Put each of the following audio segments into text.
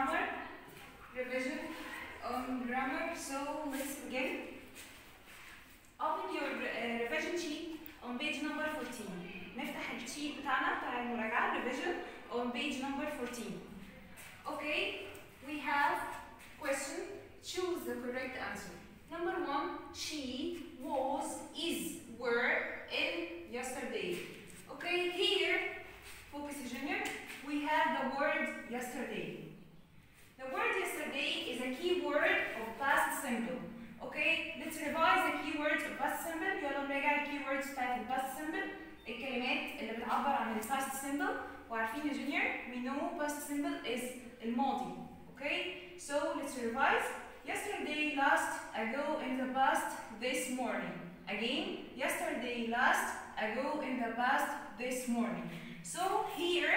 grammar, revision on grammar. So let's begin. Open your revision sheet on page number 14. نفتح الشيت بتاعنا بتاع المراجعة revision on page number 14. Okay, we have question. Choose the correct answer. Number 1, she was, is, were in yesterday. Okay, here, focus Junior, we have the word yesterday. The word yesterday is a key word of past simple. Okay, let's revise the keywords of past simple. يلا نراجع الكيوردز بتاعت الباست simple. الكلمات اللي بتعبر عن الباست simple. وعارفين يا جونيور we know past simple is الماضي. Okay, so let's revise. Yesterday, last, ago, in the past, this morning. Again, yesterday, last, ago, in the past, this morning. So here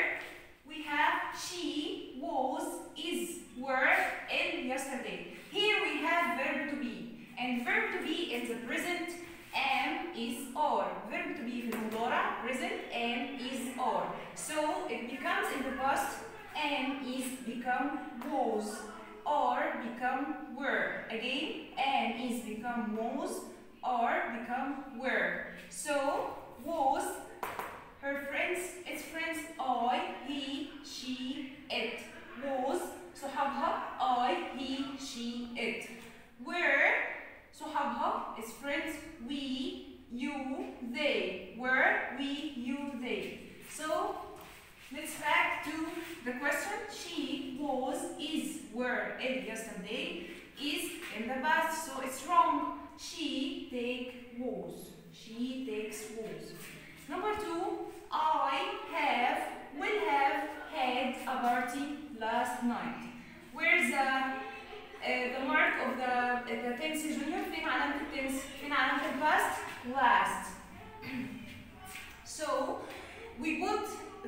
we have she, was, is, were, in yesterday. Here we have verb to be. And verb to be in the present, am, is, are. Verb to be في المضارع, present, am, is, are. So it becomes in the past, am, is, become, was. Are become were. Again, am is become was, are become were. So, was, her friends, its friends, I, he, she, it. Was, صحابها, I, he, she, it. Were, صحابها, its friends, we, you, they. Were, we, you, they. So, let's back to the question. She, was, is, were, in yesterday, is in the past. So it's wrong. She take was. She takes was. Number 2, I have, will have had a party last night. Where's the mark of the tense junior? فين علامة التنس؟ فين علامة الباست؟ Last. So we put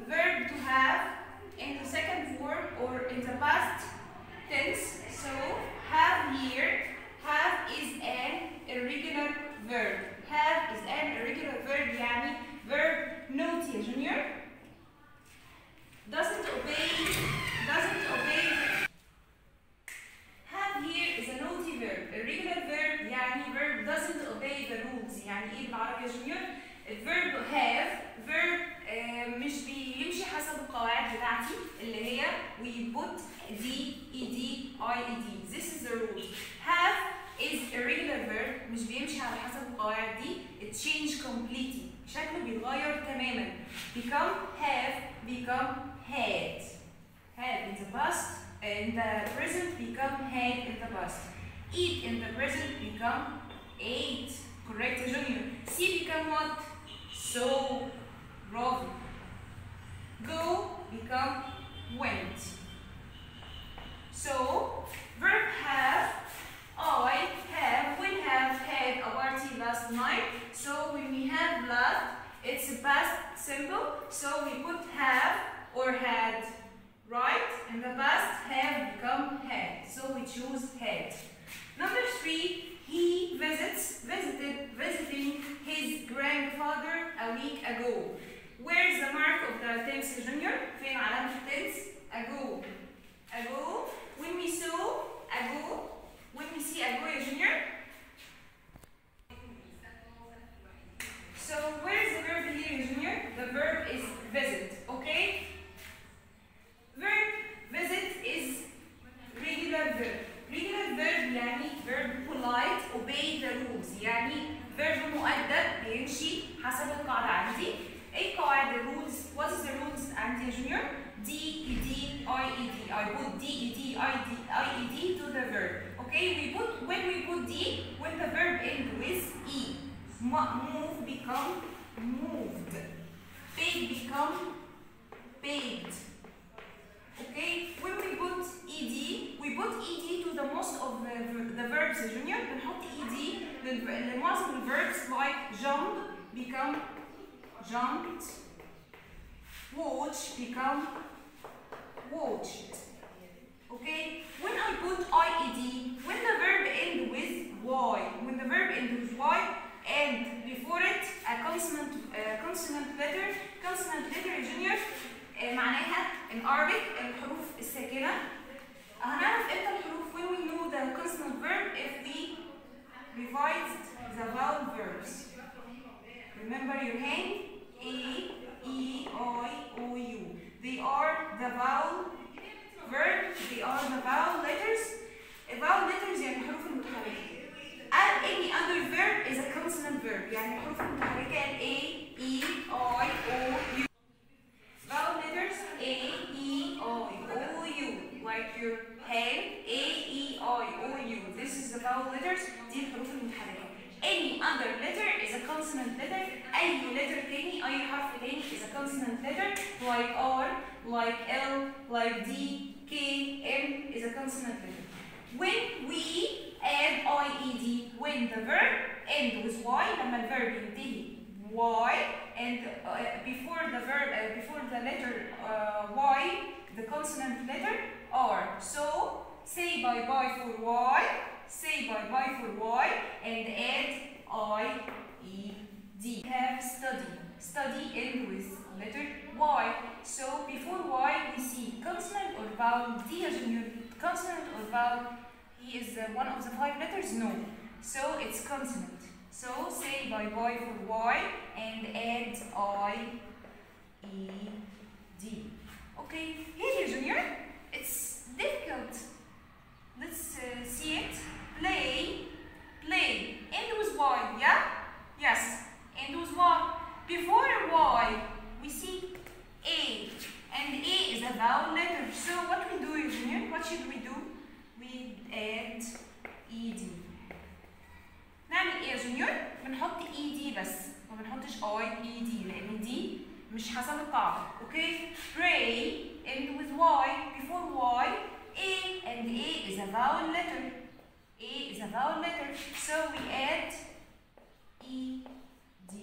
verb to have in the second form or in the past tense. So have here, have is an irregular verb. Have is an irregular verb يعني verb naughty يا junior. Doesn't obey. Have here is a naughty verb. Irregular verb يعني verb doesn't obey the rules. يعني ايه بالعربي يا junior؟ الverb have verb مش بيمشي حسب القواعد بتاعتي اللي هي we put d, ed, ied. This is the rule. Have is irregular verb مش بيمشي على حسب القواعد دي. It change completely. شكله بيتغير تماما. Become have, become had. Had in the past, in the present become had in the past. Eat in the present become ate. Correct, Junior. See become what? So. Bravo. Go become went. So verb have, I have, will have had a party last night. So when we have last, it's a past simple. So we put have or had. Right? In the past, have become had. So we choose had. Number 3, he visiting his grandfather a week ago. Where's the mark of the tense junior? فين علامة التنس؟ ago. Ago. When we saw ago. When we see ago يا junior. So where's the verb here يا junior? The verb is visit. Okay? Verb visit is regular verb. Regular verb يعني verb polite, obey the rules. يعني verb مؤدب بيمشي حسب القاعدة عندي. ايه قواعد الرولز؟ What is the rules عندي يا جونيور؟ D, ed, ied. I put d, ed, ied to the verb. Okay, when we put d, when the verb ends with e. Move become moved. Paid become paid. Okay, when we put ed to the most of the verbs يا جونيور. بنحط ed لمعظم الverbs like jump become jumped, watch become watched. Okay, when I put ied, when the verb ends with y, and before it a consonant letter junior معناها in Arabic الحروف الساكنة هنعرف امتى الحروف when we know the consonant verb if we revised the vowel verbs. Remember your hand? A, E, I, O, U. They are the vowel verb. They are the vowel letters. Vowel letters يعني الحروف المتحركة. Any other verb is a consonant verb. يعني الحروف المتحركة A, E, I, O, U. Vowel letters A, E, I, O, U. Like your hand A, E, I, O, U. This is the vowel letters. دي الحروف المتحركة. Any other letter is a consonant letter. أي letter تاني أي حرف تاني is a consonant letter like R, like L, like D, K, M is a consonant letter. When we add IED when the verb end with Y لما الverb ينتهي Y and before the verb before the letter Y the consonant letter R. So say bye bye for Y. Say bye bye for Y and add I-E-D. Have study. Study end with letter Y. So before Y we see consonant or vowel. D as Junior, consonant or vowel. He is one of the 5 letters? No. So it's consonant. So say bye bye for Y and add I-E-D. Okay, here Junior, it's difficult. Let's see it. Play, play. End with Y, yeah? Yes, end with Y. Before Y, we see A, and A is a vowel letter. So what we do, Junior? What should we do? We add ED. نعمل إيه يا جونيور؟ بنحط ED بس، ما بنحطش IED لأن دي مش حسب القاعدة، أوكي؟ Pray end with Y. Before Y, A, and A is a vowel letter. A is a vowel letter, so we add ED.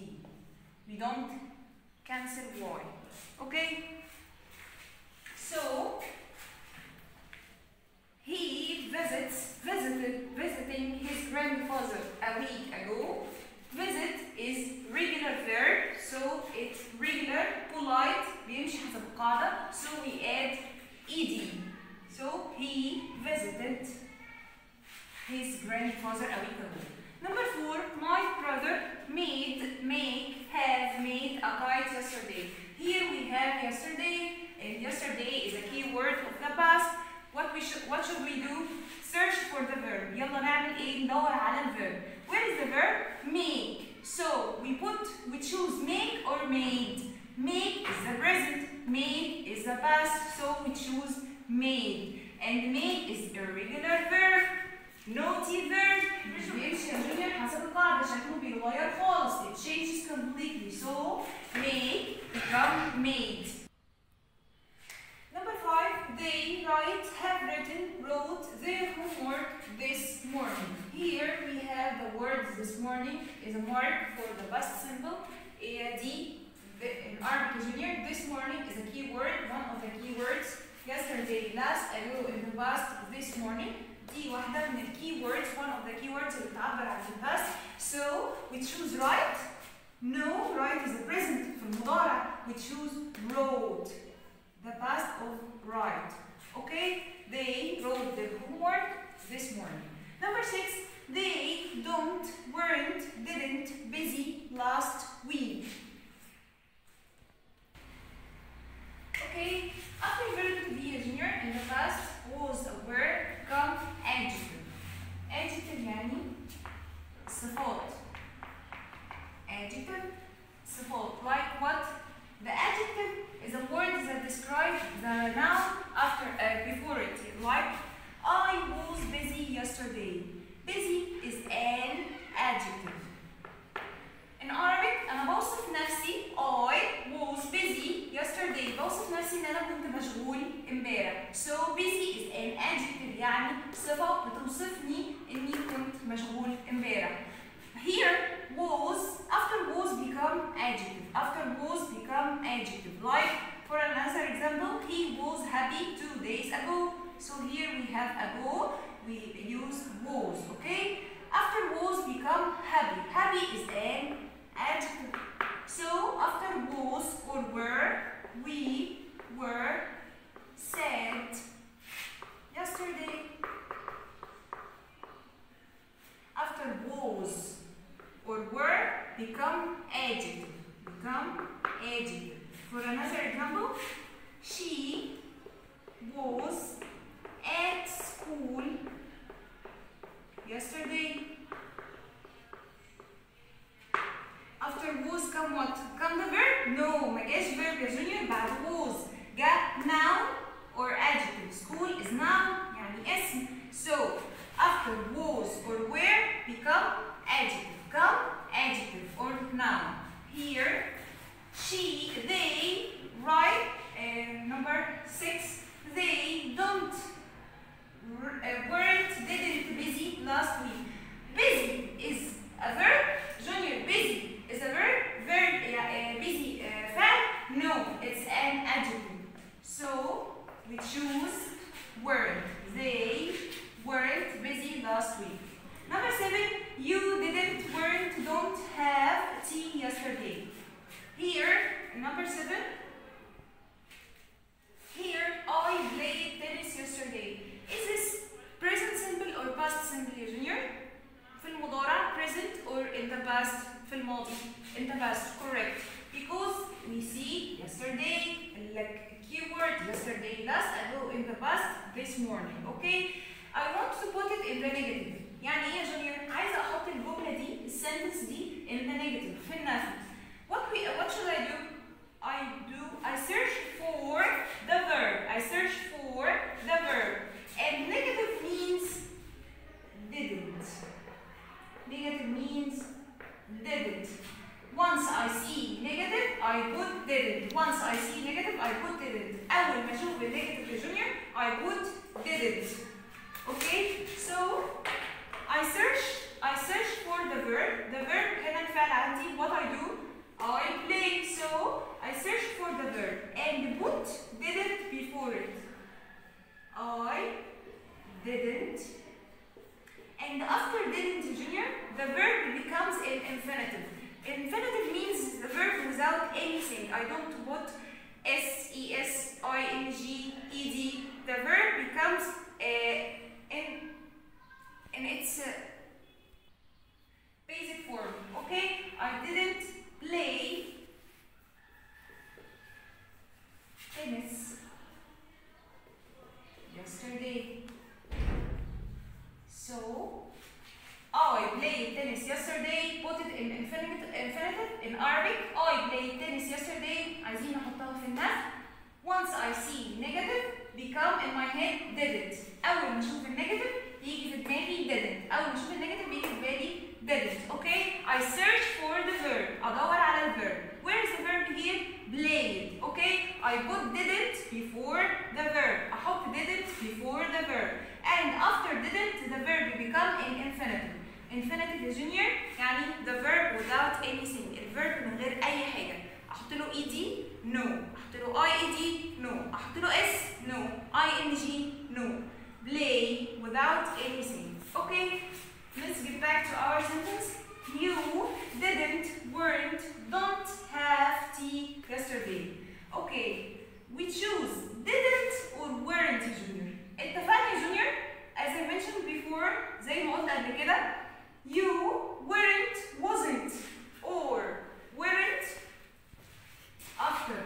We don't cancel Y, okay? So he visiting his grandfather a week ago. Visit is regular verb, so it's regular, polite, بيمشي حسب القاعدة, so we add ed. So he visited his grandfather a week ago. Number 4, my brother have made a kite yesterday. Here we have yesterday, and yesterday is a key word of the past. What should we do? Search for the verb. يلا نعمل ايه؟ ندور على الverb. Where is the verb? Make. So we choose make or made. Make is the present. Made is the past. So we choose made. And made is irregular verb. Naughty verb. مش بيمشي يا جونيور حسب القاعدة، شكله بيتغير خالص. It changes completely. So make become made. Number 5, they wrote their homework this morning. Here we have the words this morning is a mark for the past simple. D in Arabic Junior, this morning is a key word, one of the key words. Yesterday, last, ago, in the past, this morning. دي واحدة من الكي words, one of the key words اللي بتعبر عن the past. So we choose right. No, right is the present في المضارع. We choose wrote. The past of right. Okay, they wrote their homework this morning. Number 6, they didn't busy last week. Okay, after verb to be a junior in the past was a word come adjective. Adjective يعني صفات. Adjective صفات. Like what? The adjective is a word that describes the noun after before it. Like I was busy yesterday. Busy is an adjective. In Arabic أنا بوصف نفسي I was busy yesterday. بوصف نفسي إن أنا كنت مشغول امبارح. So busy is an adjective يعني صفة بتوصفني إني كنت مشغول امبارح. Here was, after was become adjective. After was become adjective. Like for another example, he was happy 2 days ago. So here we have ago, we use was, okay? After was become happy. Happy is an adjective. So after was or were, we were sad yesterday. become adjective. Become adjective. For another example, she was at school yesterday. After was come what? Come the verb? No, ما جاش verb يا جونيور بعد was. جاء noun or adjective. School is noun يعني اسم. So after was or were become adjective. Come adjective or noun. Here they write number 6. They didn't busy last week. Busy is a verb. Junior, busy is a verb. Busy فعل. No, it's an adjective. So we choose weren't. They weren't busy last week. Number 7. You don't have tea yesterday. Here, number 7. Here, I played tennis yesterday. Is this present simple or past simple يا junior? في المضارع present or in the past في الماضي in the past. Correct. Because we see yesterday like keyword yesterday last ago in the past this morning. Okay. I want to put it in the negative. يعني ايه يا جونيور؟ عايزه احط الجمله دي السنتنس دي in the negative في النفي. What should I do? I search for the verb. I search for the verb. And negative means didn't. Negative means didn't. Once I see negative, I put didn't. Once I see negative, I put didn't. أول ما أشوف النيجاتيف يا جونيور, I put didn't. Okay? So I search for the verb. The verb هنا الفعل عندي. What I do? I play. So I search for the verb and put didn't before it. I didn't. And after didn't, junior, the verb becomes an infinitive. Infinitive means the verb without anything. I don't put s, es, ing, ed. The verb becomes in its basic form. Okay? I didn't play tennis yesterday. So I played tennis yesterday. Put it in infinitive in Arabic. I played tennis yesterday. عايزين نحطها في النفي. Once I see negative become in my head didn't. أول ما أشوف النيجاتيف يجي في دماغي didn't. أول ما أشوف النيجاتيف بيجي في بالي didn't. Okay? I search for the verb. أدور على الverb. Where is the verb here? Played. Okay? I put didn't before the verb. أحط didn't before the verb. And after didn't the verb become an infinitive. Infinitive يا junior يعني the verb without anything. الverb من غير أي حاجة. أحط له ed no. أحط له ed no. أحط له s no. ing no. Play without anything. Okay, let's get back to our sentence. You didn't, weren't, don't have tea yesterday. Okay, we choose didn't or weren't junior. اتفقنا junior? As I mentioned before, زي ما قلت قبل كده, you weren't, wasn't, or weren't, after,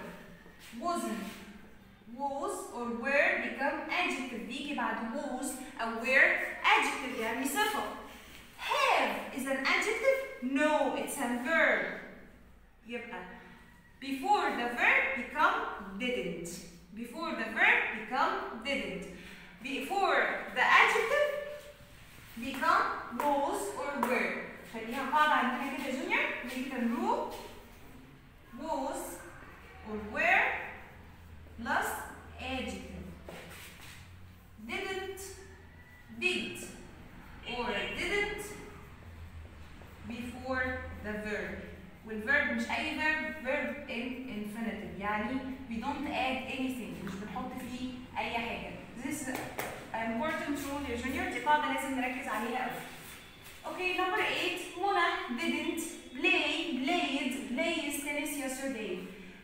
wasn't, was or were become adjective. بيجي بعد was أو were adjective يعني صفة. Have is an adjective? No, it's a verb. يبقى before the verb become didn't. Before the verb become didn't. Before the adjective become was or were. خليها قاعدة عندنا كده يا جونيور. نيجي نروح was or were plus adjective. Didn't, did, or didn't before the verb. والverb مش أي verb in infinitive. يعني we don't add anything. مش بنحط فيه أي حاجة. This is an important rule يا junior. دي قاعدة لازم نركز عليها أوي. Okay, number 8. Mona didn't plays tennis yesterday.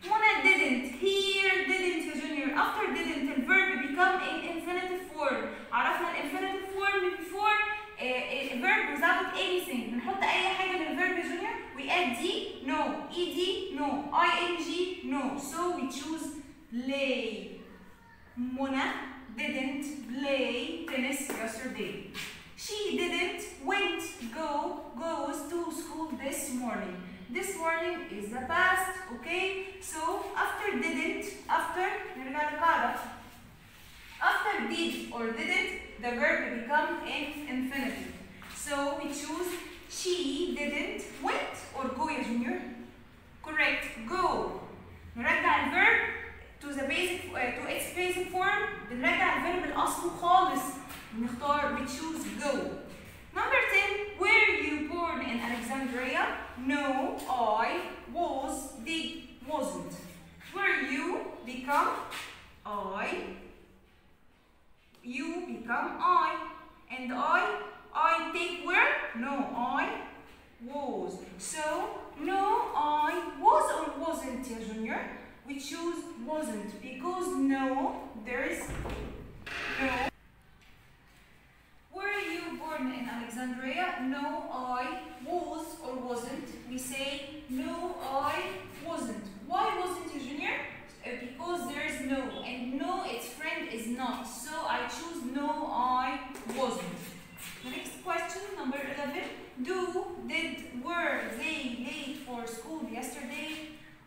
Mona didn't. Here didn't يا junior. After didn't the verb become in infinitive form. عرفنا infinitive form before verb without anything. بنحط أي حاجة للverb يا junior. We add d no. ing, no. So we choose play. Mona didn't play tennis yesterday. She didn't goes to school this morning. This morning is the past, okay? So after didn't, نرجع للقاعدة. After did or didn't, the verb become an infinitive. So we choose she didn't went or go يا جونيور. Correct, go. نرجع الverb to the basic to its basic form. بنرجع الverb لأصله خالص. بنختار we choose go. Number 10, were you born in Alexandria? No, I was, did, wasn't. Were you become I, you become I, and I take were? No, I was. So, no, I was or wasn't, yeah, Junior? We choose wasn't because no, there is no. Were you born in Alexandria? No, I was or wasn't. We say no, I wasn't. Why wasn't you, Junior? Because there is no, and no, its friend is not. So I choose no, I wasn't. The next question, number 11. Were they late for school yesterday?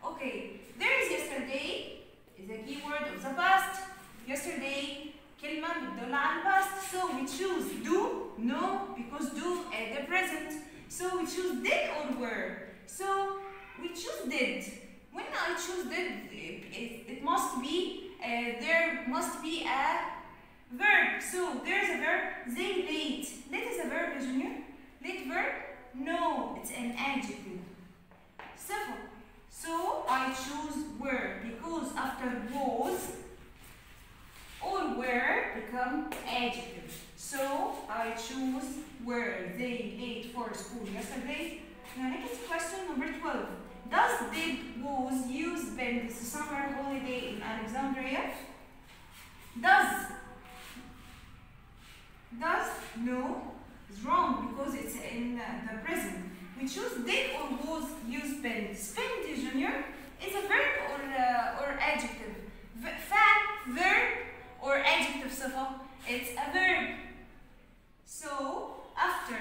Okay, there is yesterday is a keyword of the past. Yesterday كلمة بتدل على past. So we choose do, no, because do at the present. So we choose did or were. So we choose did. When I choose did, it must be, there must be a verb. So there's a verb, they late. Late is a verb, Junior. Late verb? No, it's an adjective. Simple. So I choose were because after was or were become adjective. So I choose were they late for school yesterday. Now next question, number 12. Was you spend the summer holiday in Alexandria? Does no is wrong because it's in the present. We choose did or was you spend. Spend, Junior, is a verb or adjective. Verb or adjective صفة. It's a verb. So after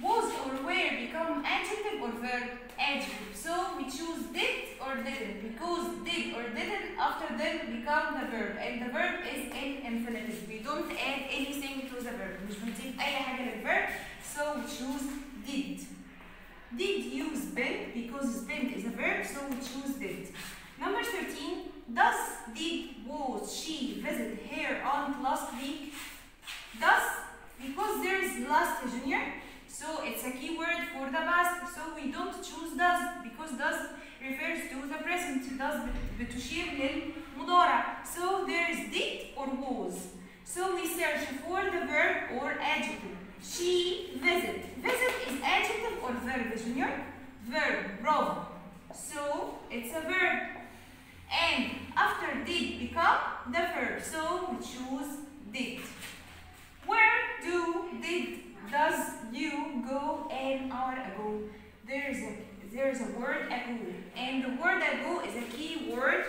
was or were become adjective or verb? Adjective. So we choose did or didn't because did or didn't after them become the verb, and the verb is an infinitive. We don't add anything to the verb. مش بنضيف أي حاجة للverb. So we choose did. Did you spend? Because spend is a verb, so we choose did. Number 13. Was she visit her aunt last week? Does, because there is last, Junior. So it's a keyword for the past. So we don't choose does because does refers to the present. Does بتشير للمضارع. So there is did or was. So we search for the verb or adjective. She visit. Visit is adjective or verb, Junior? Verb, bravo. So it's a verb. And after did become the verb. So we choose did. Where does you go an hour ago? There is a word ago. And the word ago is a key word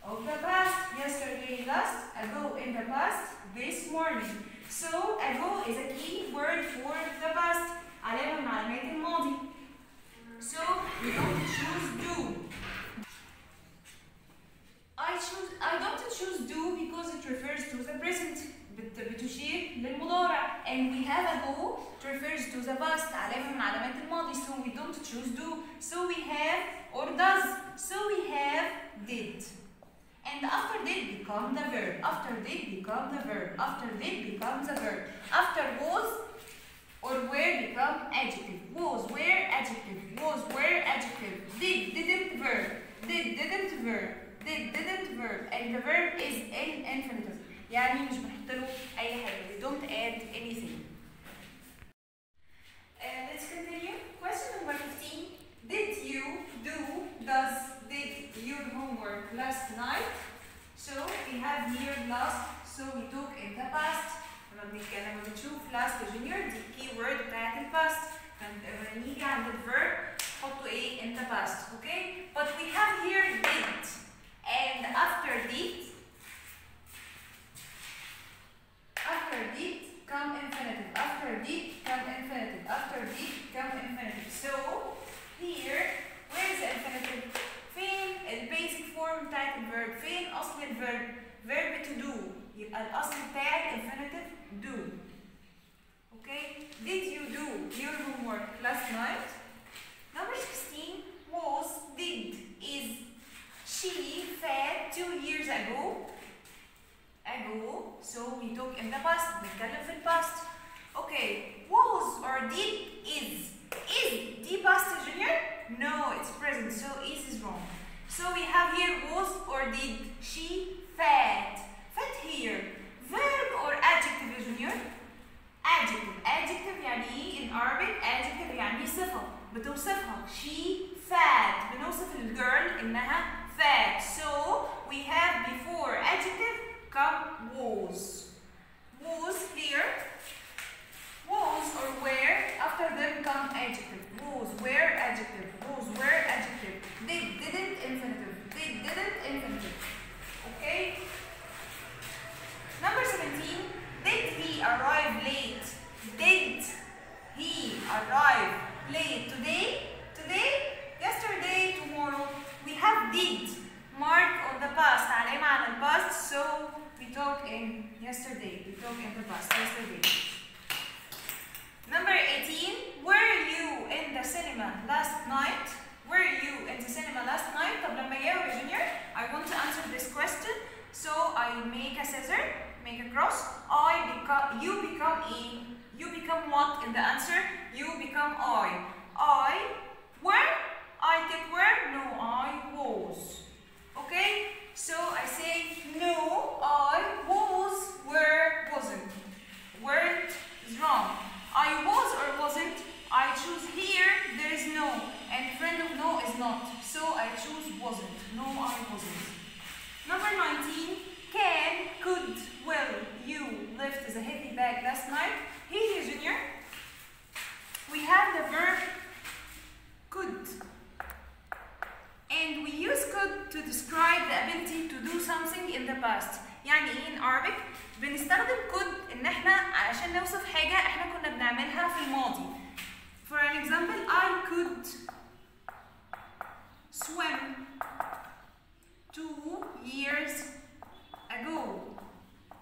of the past. Yesterday, last, ago in the past, this morning. So ago is a key word for the past. علامة من علامات الماضي. So we don't choose do. I don't choose do because it refers to the present. بتشير للمضارع. And we have ago it refers to the past. علامة من علامات الماضي. So we don't choose do. So we have or does. So we have did. And after did become the verb. After did become the verb. After did becomes the verb. After was or were become adjective. Was, were, adjective. Was, were, adjective. Did, didn't, verb. Did, didn't, verb. Did, didn't, verb. And the verb is in infinitive. يعني مش بنحط له أي حاجة. We don't add anything. Let's continue. Question number 15. Did you did your homework last night? So we have here last. So we took in the past. لما بنشوف last junior دي keyword بتاعت الباست. فنيجي عند الverb حطوا ايه in the past. Okay, but we have here did, and after did come infinitive, after did come infinitive, after did come infinitive. So here where is the infinitive? فين البيسك فورم بتاعت الفيرب؟ فين اصل الفيرب؟ verb to do. يبقى الاصل بتاعي infinitive do. Okay, did you do your homework last night? Number 16, was, did, is she fat 2 years ago? So we talk in the past, بنتكلم في الباست. Okay, was or did is. Is the past, Junior? No, it's present, so is wrong. So we have here was or did she fat. Fat here, verb or adjective, Junior? Adjective. Adjective يعني ايه in Arabic؟ Adjective يعني صفة بتوصفها. She fat. بنوصف الجيرل إنها fat. So we have before adjective come was. Was here. Was or where. After them come adjective. Was, where, adjective. Was, where, adjective. Did, didn't, infinitive. Did, didn't, infinitive. Okay. Number 17. Did he arrive late? Did he arrive late today? Today? Yesterday? Tomorrow? We have did mark on the past, علامة على الباست, so we talk in yesterday. We talk in the past, yesterday. Number 18. Were you in the cinema last night? Were you in the cinema last night? طب لما يجاوب يا جونيور, I want to answer this question, so I make a scissor. Make a cross. You become E. You become what in the answer? You become I. I where? I take where? No, I was. Okay? So I say no, I was, where, wasn't. Weren't is wrong. I was or wasn't. I choose here, there is no. And friend of no is not. So I choose wasn't. No, I wasn't. Number 19. Can, could, will, you lift a heavy bag last night? Here, Junior, we have the verb could. And we use could to describe the ability to do something in the past. يعني ايه in Arabic؟ بنستخدم could ان احنا علشان نوصف حاجة احنا كنا بنعملها في الماضي. For an example, I could swim 2 years ago.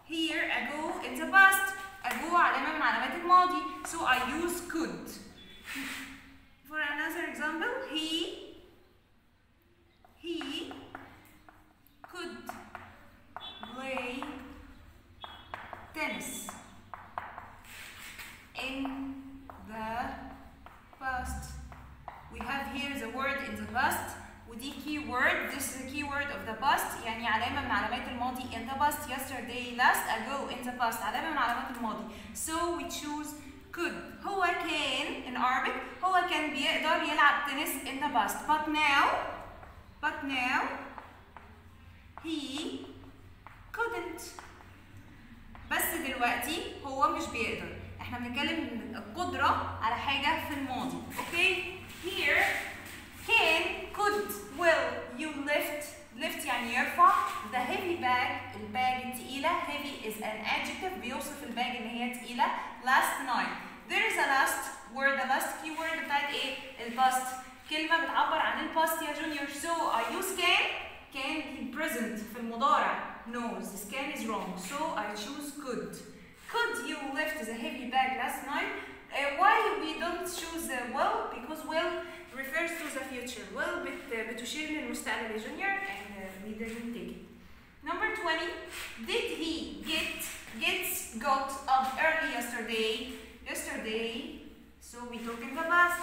Here ago in the past. Ago علامة من علامات الماضي. So I use could. For another example, he could play tennis in the past. We have here the word in the past. ودي keyword. This is a keyword of the past. يعني علامة من علامات الماضي in the past. Yesterday, last, ago, in the past. علامة من علامات الماضي. So we choose could. هو كان in Arabic. هو كان بيقدر يلعب تنس in the past. But now he couldn't. بس دلوقتي هو مش بيقدر. احنا بنتكلم القدرة على حاجة في الماضي. Okay? Here can, could, will, you lift يعني يرفع the heavy bag, الباج التقيلة. heavy is an adjective بيوصف الباج ان هي تقيلة. last night. there is a last word, the last keyword بتاعت ايه؟ الباست. كلمة بتعبر عن الباست يا جونيور. so I use can in present في المضارع. no, this can is wrong. so I choose could. Could you lift the heavy bag last night? Why we don't choose will? Because will refers to the future. Will بتشير للمستقبل يا junior, and we didn't take it. Number 20. Did he got up early yesterday? So we talk in the past.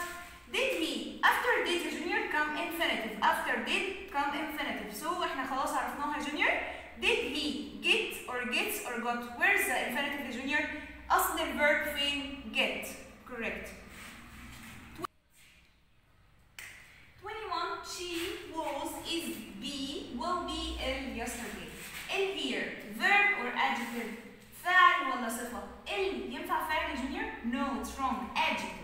Did he? After did يا junior come infinitive. After did come infinitive. So احنا خلاص عرفناها يا junior. Did he get or gets or got? Where's the infinitive يا junior? أصل الverb فين؟ get. Correct. 21. She was, is, be, will be, ill yesterday. Ill here. Verb or adjective? فعل ولا صفة؟ ill ينفع فعل يا junior? No, it's wrong. Adjective.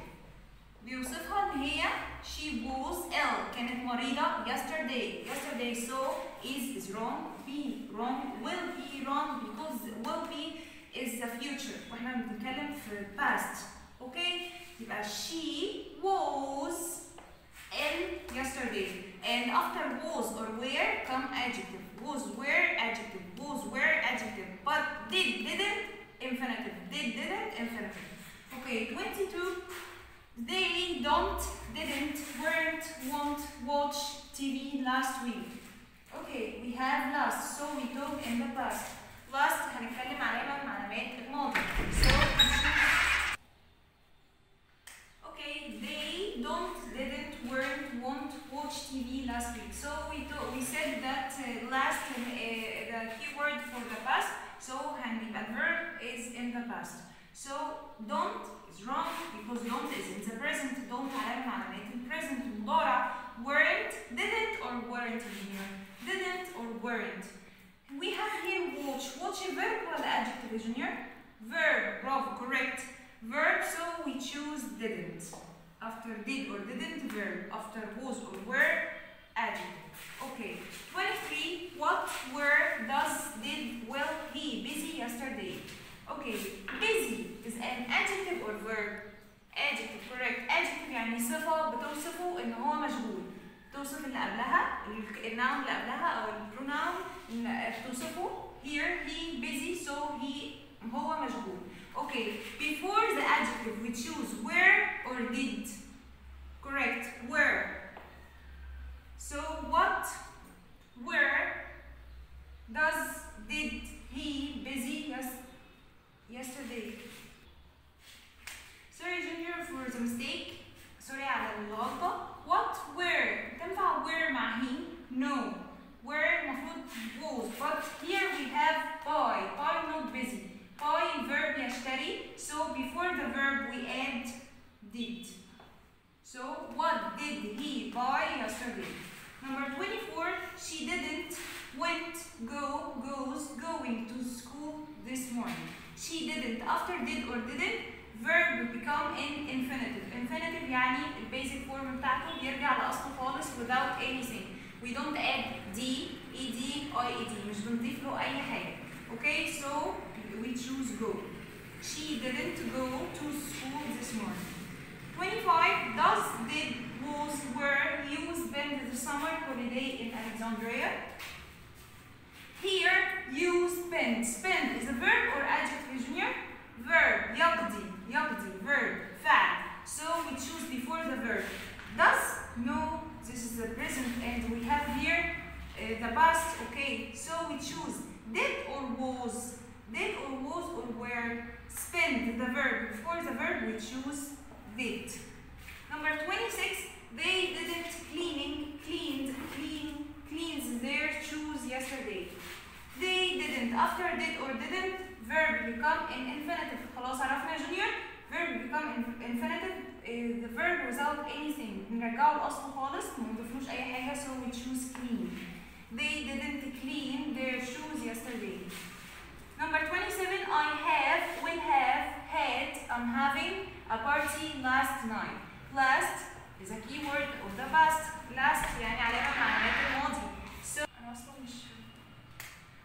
طويلة yesterday. Yesterday so is wrong, be wrong, will be wrong because will be is the future واحنا بنتكلم في past. اوكي يبقى she was in yesterday and after was or were come adjective. Was were adjective, was were adjective, but didn't infinitive, didn't infinitive. Okay, 22. They don't, didn't, weren't, won't watch TV last week. Okay, we have last, so we talk in the past. Last هنتكلم علامة من علامات الماضي. So okay, they don't, didn't, weren't, won't watch TV last week. So we said that last the keyword for the past. So the verb is in the past. So don't is wrong because don't is in the present. Don't علامة من علامات present. مضارع weren't, didn't or weren't here. Didn't or weren't. We have here watch. Watch a verb or the adjective, Junior? Verb. Bravo. Correct. Verb. So we choose didn't. After did or didn't, verb. After was or were, adjective. Okay. 23. What were, does, did, will, he busy yesterday? Okay. Busy is an adjective or verb? Adjective. Correct. Adjective يعني صفة بتوصفه إن هو مشغول. توصف اللي قبلها الناون اللي قبلها أو البروناون توصفه. Here he busy so هو مشغول. Okay. Before the adjective we choose were or did. Correct. Were. So what were, does, did he busy yesterday? Sorry Junior for the mistake. Sorry على الغلطة. What were تنفع were مع he? No. Were المفروض was, but here we have buy. Buy not busy. Buy verb يشتري. So before the verb we add did. So what did he buy yesterday? Number 24. She didn't, went, goes, going to school this morning. She didn't. After did or didn't, verb become in infinitive. Infinitive يعني البيزك فورم بتاعته بيرجع لأصله خالص without anything. We don't add d, ed, ied. مش بنضيف له أي حاجة. Okay, so we choose go. She didn't go to school this morning. 25. Does, did, was, were, you spend the summer holiday in Alexandria? Here, you spend. Spend is a verb or adjective, Junior? Verb. يقضي. يقضي. Verb. فعل. So we choose before the verb. Does? No. This is the present and we have here the past. Okay. So we choose did or was. Did or was or were. Spend the verb. Before the verb we choose did. Number 26. They didn't cleans their shoes yesterday. They didn't. After did or didn't, verb become in infinitive. خلاص عرفنا يا جونيور؟ Verb become infinitive. The verb without anything. نرجعه لأصله خالص ما نضيفلوش أي حاجة. So we choose clean. They didn't clean their shoes yesterday. Number 27. I have, will have, had, I'm having a party last night. Last is a keyword of the past. Last يعني علامة من علامات الماضي. So أنا أصلا مش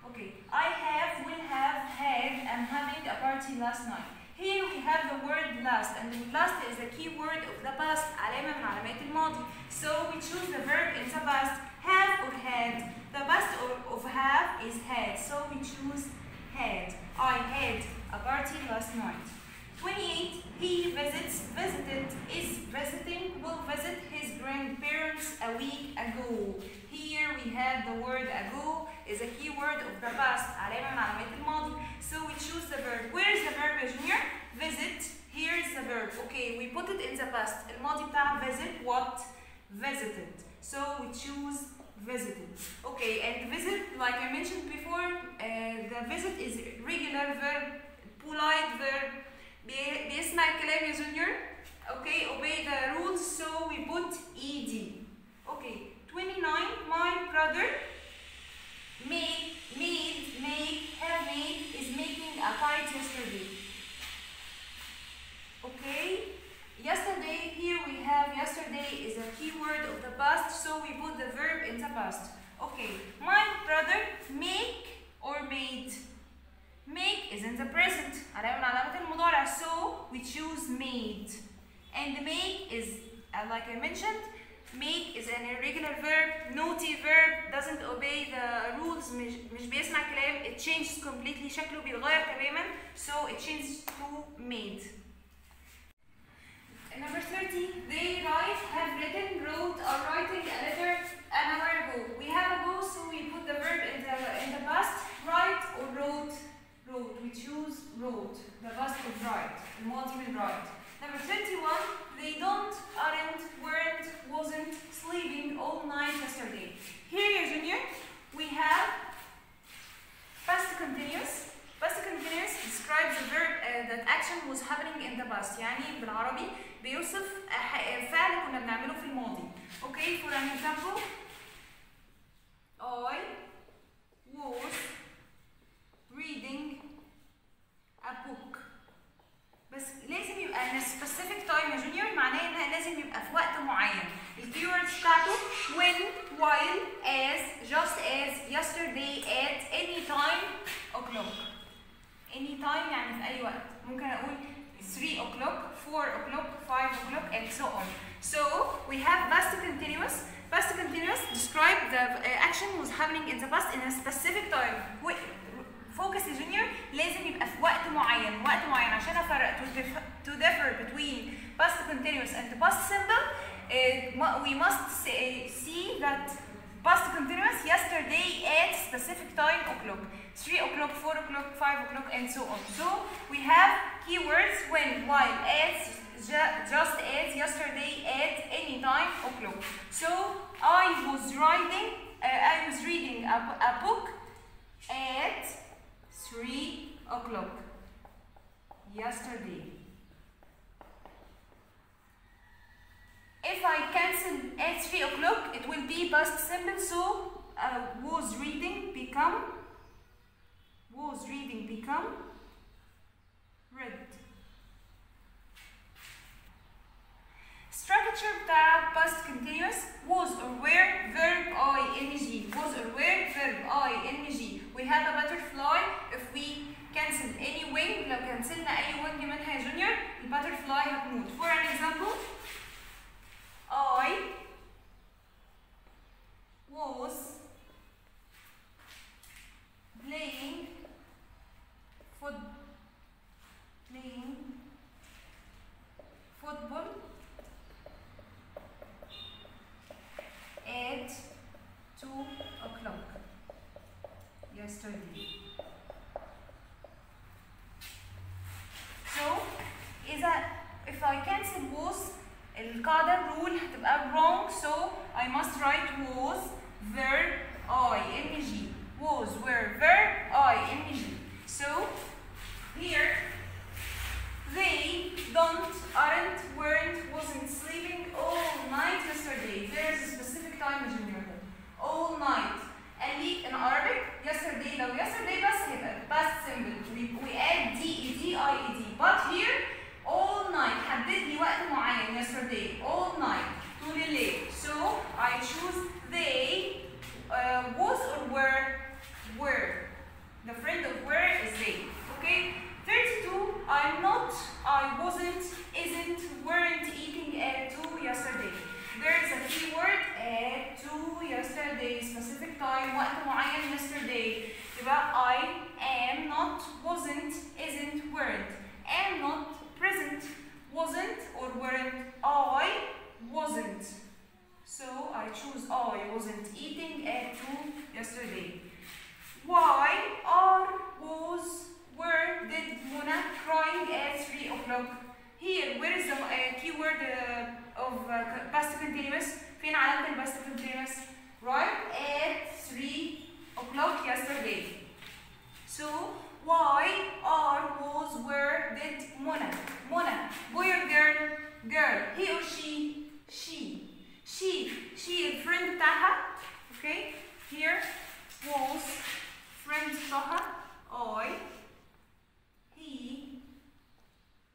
okay. I have, will have, had, I'm having a party last night. Here we have the word last, and last is the key word of the past. علامة من علامات الماضي. So we choose the verb in the past. Have or had. The past of have is had. So we choose had. I had a party last night. 28. He visits, visited, is visiting, will visit his grandparents a week ago. Here we have the word ago is a key word of the past. علامة من علامات الماضي. So we choose the verb. Where is the verb, Junior? Visit. Here is the verb. Okay, we put it in the past. الماضي بتاع visit what? Visited. So we choose visited. Okay, and visit, like I mentioned before, the visit is regular verb, polite verb. بيسمع الكلام يا جونيور. Okay, obey the rules, so we put ed. Okay, 29. My brother make, have made, is making a kite yesterday. Okay, yesterday, here we have yesterday is a keyword of the past, so we put the verb in the past. Okay, my brother make or made. Make is in the present. علامة المضارع, so we choose made. And make is, like I mentioned, make is an irregular verb, naughty verb, doesn't obey the rules, مش بيسمع كلام, it changes completely, شكله بيتغير تماما, so it changes to made. Number 30, they have written, wrote, are writing a letter an hour ago. We have ago, so we put the verb in the past, write or wrote. We choose wrote, the past of write, the multiple write. Number 21, they don't, aren't, weren't, wasn't sleeping all night yesterday. Here, Junior, we have past continuous. Past continuous describes the verb that action was happening in the past. يعني بالعربي بيوصف فعل كنا بنعمله في الماضي. Okay, for an example, I was reading a book. بس لازم يبقى in a specific time يا جونيور, معناه انها لازم يبقى في وقت معين. الكيوردز بتاعته when, while, as, just as, yesterday, at, any time, o'clock. Any time يعني في أي وقت. ممكن أقول 3 o'clock, 4 o'clock, 5 o'clock, and so on. So we have past continuous. Past continuous describe the action was happening in the past in a specific time. Focus يا جونيور لازم يبقى في وقت معين عشان افرق to differ between past continuous and past simple. We must see that past continuous yesterday at specific time o'clock, 3 o'clock, 4 o'clock, 5 o'clock, and so on. So we have keywords when, while, as, just as, yesterday, at, any time, o'clock. So I was reading a book at 3 o'clock yesterday. If I cancel at 3 o'clock, it will be past simple, so was reading become read. Structure بتاع past continuous was or were verb ing, was or were verb ing. We have a butterfly. If we cancel any wing, لو كنسلنا أي wing منها يا جونيور, البutterfly هتموت. For an example, I was playing football at 2 o'clock yesterday. So, if I cancel was, القاعدة rule هتبقى wrong, so I must write was verb ing. Was, were, verb ing. So here they don't, aren't, weren't, wasn't sleeping all night yesterday. There is a specific time in junior. All night. And in Arabic, yesterday, لو yesterday بس هيبقى past simple. We add ded. But here all night حدد لي وقت معين yesterday. All night طول الليل. So I choose they. Was or were. The friend of were is they. Okay. 32. I'm not, I wasn't, isn't, weren't eating at 2 yesterday. There is a keyword at 2 yesterday. Specific time. وقت معين yesterday. يبقى I am not, wasn't, isn't, weren't. Am not, present, wasn't or weren't. I wasn't. So I choose I wasn't eating at 2 yesterday. Why are, was, were, did, Mona crying at 3 o'clock? Here, where is the keyword of past continuous? فين علامة الpast continuous? Right at 3 o'clock yesterday. So why are, was, were, did, Mona? Mona, boy or girl? Girl. He or she? She. She الفريند بتاعها. Okay. Here was friend بتاعها. I. He.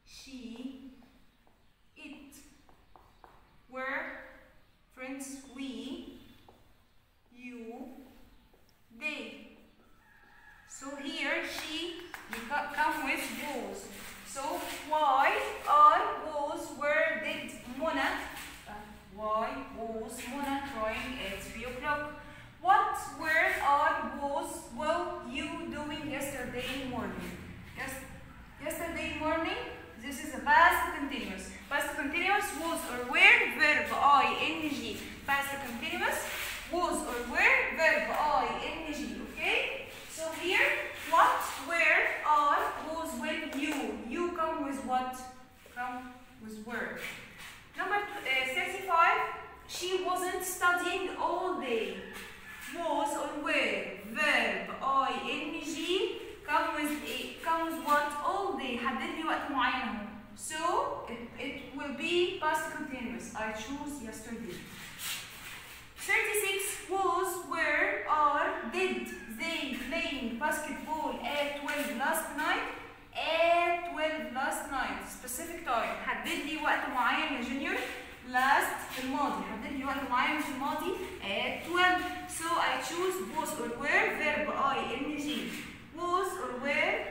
She. It. Were. past continuous. I choose yesterday. 36 was, were, are, did they playing basketball at 12 last night? At 12 last night. Specific time. حدد لي وقت معين يا جونيور. last في الماضي. حدد لي وقت معين في الماضي at 12. So I choose was or were, verb ing. Was or were,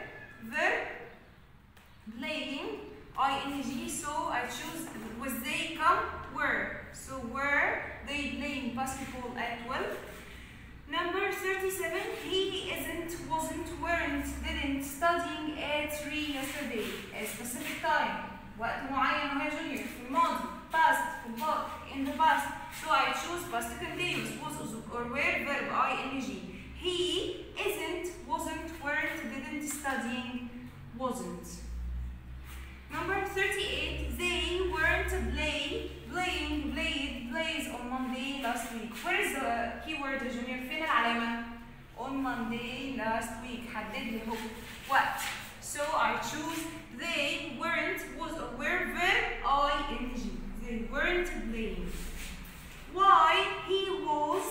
verb, playing ing. So I choose was they come, were. So were they playing basketball at 12? Number 37, he isn't, wasn't, weren't, didn't studying at 3 yesterday. A specific time. وقت معين يا جونيور في الماضي. Past في الباك in the past. So I choose past continuous. Was or were, verb ing. He isn't, wasn't, weren't, didn't studying, wasn't. Number 38, they weren't playing, played, plays on Monday last week. Where is the keyword يا جونيور؟ فين العلامة؟ On Monday last week. حدد لي هو what. So I choose they weren't, was or were, verb ing. They weren't playing. Why he was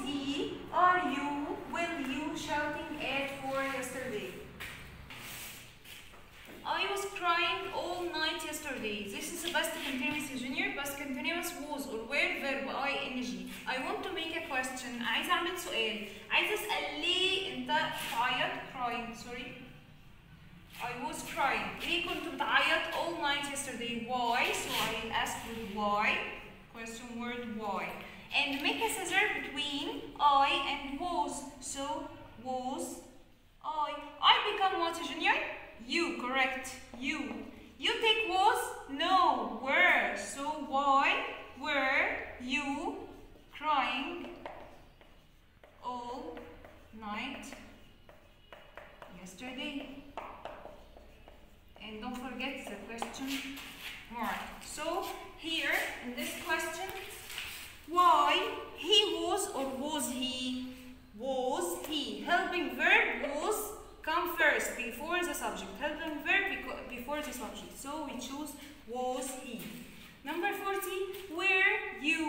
he, are you, will you shouting at 4 yesterday? I was crying all night yesterday. This is a past continuous junior. Past continuous was or were, verb ing. I want to make a question. عايزة أعمل سؤال. عايزة أسأل ليه أنت بتعيط؟ crying, sorry. I was crying. ليه كنت بتعيط all night yesterday? Why? So I'll ask you why. Question word why. And make a scissor between I and was. So was I become what, junior? You, correct. You. You take was? No, were. So why were you crying all night yesterday? And don't forget the question mark. So here in this question, why he was or was he? Was he. Helping verb was come first before the subject. Helping verb before the subject. So we choose was he. Number 40, were you,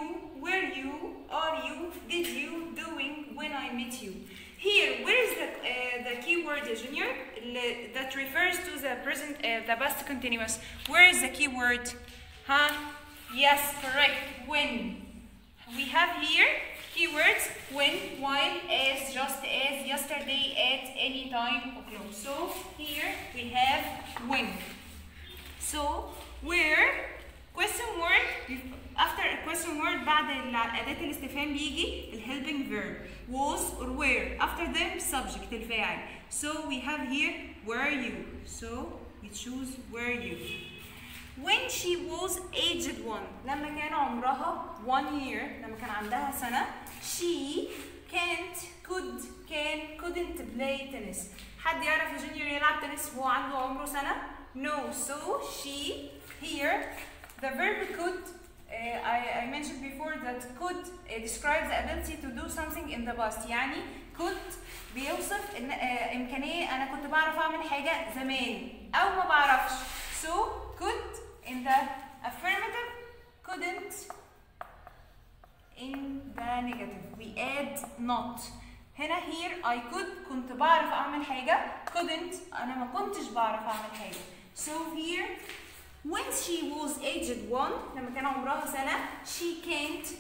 are you, did you, doing when I met you? Here, where is the keyword, junior, that refers to the present, the past continuous? Where is the keyword? Huh? Yes, correct. When. We have here keywords when, while, as, just as, yesterday, at, any time, o'clock. So here we have when. So where, question word, after a question word بعد أداة الاستفهام بيجي helping verb. Was or were. After them subject الفاعل. So we have here were you. So we choose were you. When she was aged 1. لما كان عمرها 1 year. لما كان عندها سنة. She couldn't play tennis. حد يعرف يا جونيور يلعب تنس وهو عنده عمره سنة؟ No. So she here the verb could. I mentioned before that could describes the ability to do something in the past. يعني could بيوصف إن إمكانية أنا كنت بعرف أعمل حاجة زمان أو ما بعرفش. So could in the affirmative, couldn't in the negative. We add not. هنا here I could كنت بعرف أعمل حاجة. Couldn't أنا ما كنتش بعرف أعمل حاجة. So here when she was aged 1 لما كان عمرها سنة she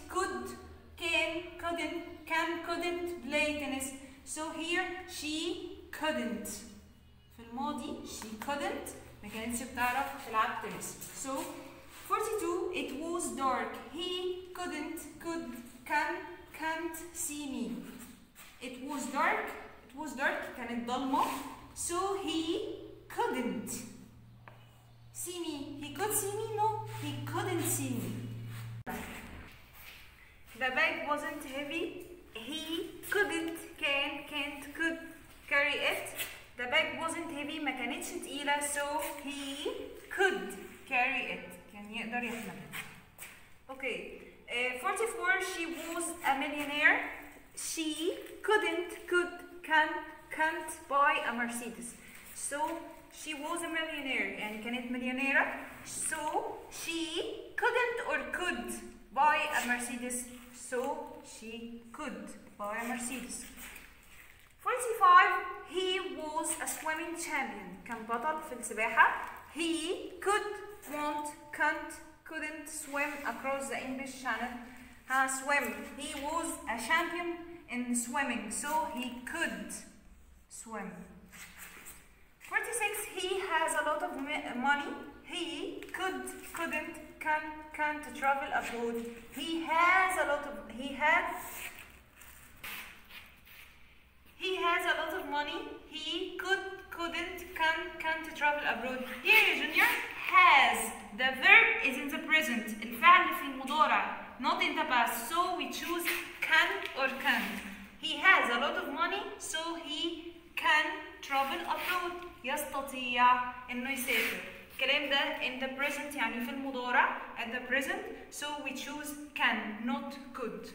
couldn't play tennis. So here she couldn't في الماضي she couldn't ما كانتش بتعرف تلعب تنس. So 42 it was dark he can't see me. It was dark كانت ضلمة. So he couldn't see me. He could see me? No, he couldn't see me. The bag wasn't heavy. He could carry it. The bag wasn't heavy. ما كانتش تقيلة. So he could carry it. كان يقدر يحملها. Okay. 44 she was a millionaire. She can't buy a Mercedes. So she was a millionaire يعني كانت مليونيرة. So she couldn't or could buy a Mercedes. So she could buy a Mercedes. 45 he was a swimming champion. كان بطل في السباحة. He could, won't, can't, couldn't swim across the English Channel. Swim. He was a champion in swimming, so he could swim. 46 he has a lot of money. He could, couldn't, can't travel abroad. He has a lot of a lot of money. He could, couldn't, can't travel abroad. Here, Junior, has. The verb is in the present. الفعل في المضارع, not in the past. So we choose can or can't. He has a lot of money, so he can travel abroad. يستطيع إنه يسافر. الكلام ده in the present يعني في المضارع at the present. So we choose can, not could.